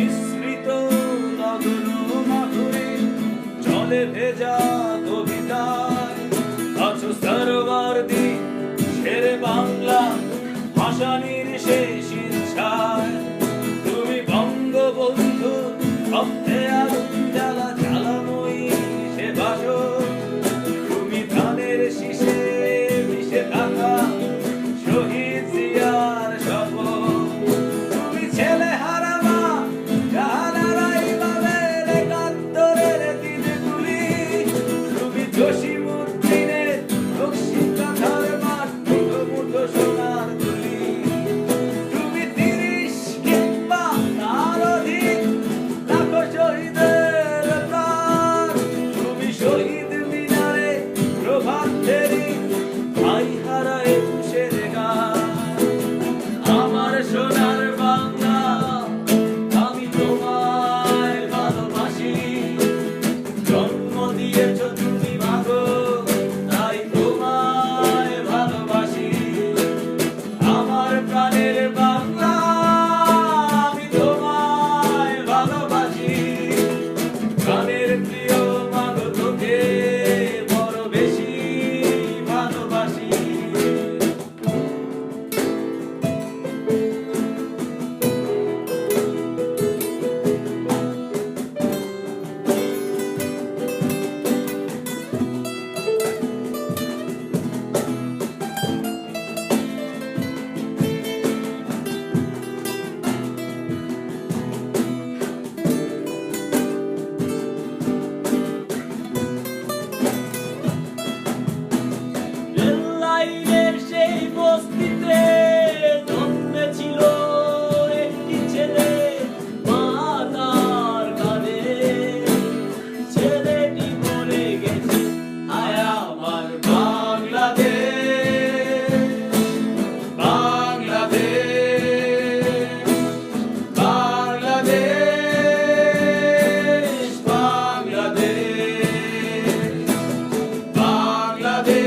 নিঃসৃত নগ্ন মাধুরী জলে ভেজা কবিতায় আছো সরবর্দী শেরে বাংলা ভাষানির শেষ ইচ্ছায়। তুমি বঙ্গবন্ধু শব্দে আগুন জ্বালা জ্বালাময়ী সে বাসর। তুমি ধানের শীষে মিশে থাকা শহীদ জিয়ার শপথ। তুমি ছেলে হারা মা জাহানারাই বাবের একাত্তরের দিনগুলি। তুমি জসিমউদ্দিনের দক্ষিণ কাঁথার মাঠ মুঠো মুঠো সোনার তুলি। তুমি ৩০ কিংবা তার অধিক লাখো শহীদের প্রাণ। তুমি শহীদ মিনারে প্রভাত ফেরি ভাই হারা একুশের গান। আমার সোনার বাংলা আমি তোমায় ভালোবাসি। জন্ম দিয়েছ তুমি মাগো তাই তোমায় ভালোবাসি। আমার প্রাণের বাংলা আমি তোমায় ভালোবাসি। প্রাণের প্রিয় মাগো তোকে বড় বেশি ভালোবাসি। রেললাইনের সেই বস্তিতে জন্মেছিল একটি ছেলে। মা তার কাঁধে ছেলেটি মরে গেছে। আয় আমার বাংলাদেশ, বাংলাদেশ, বাংলাদেশ, বাংলাদেশ,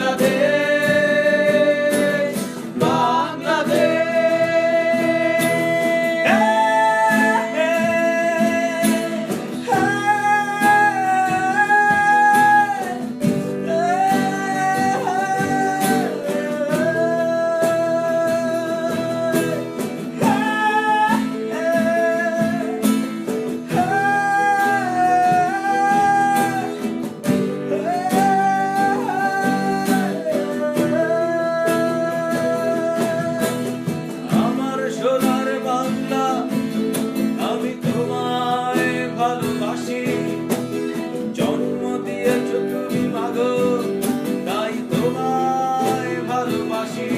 বাংলাদেশ, বাংলাদেশ, আমার সোনার বাংলা আমি তোমায় ভালোবাসি। জন্ম দিয়েছ তুমি মাগো তাই তোমায় ভালোবাসি।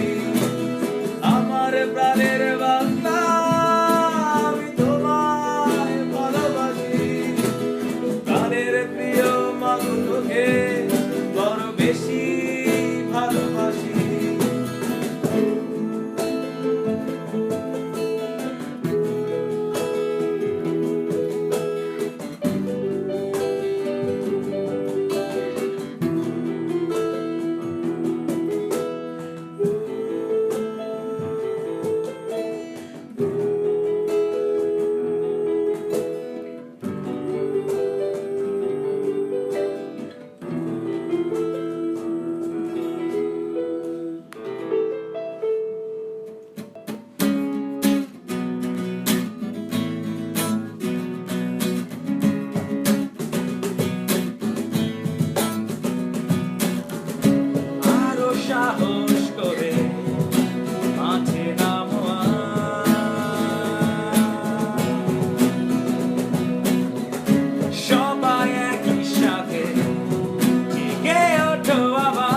আমার প্রাণের বাংলা আমি তোমায় ভালোবাসি। প্রাণের প্রিয় মাগো তোকে বড় বেশি ভালোবাসি। আরো সাহস করে মাঠে নামো সবাই একই সাথে জেগে ওঠো আবার।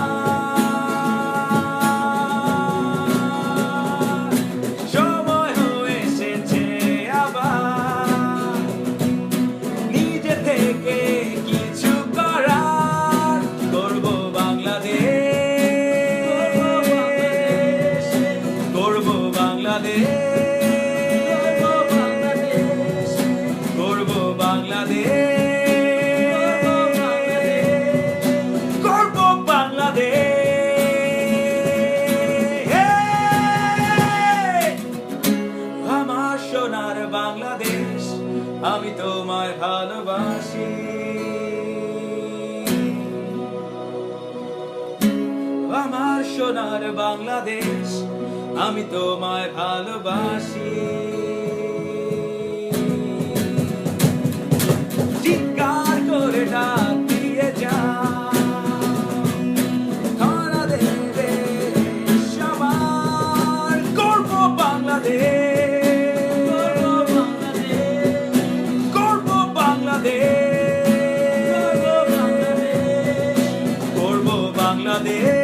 সময় হয়ে এসেছে আবার নিজে থেকে কিছু করার। করব বাংলাদেশ, করব বাংলাদেশ, করব বাংলাদেশ, করব বাংলাদেশ। বাংলাদেশ, আমি তোমায় ভালোবাসি। চিৎকার করে ডাক দিয়ে যাও, ধরা দেবে সবার। গর্ব বাংলাদেশ, গর্ব বাংলাদেশ, গর্ব বাংলাদেশ।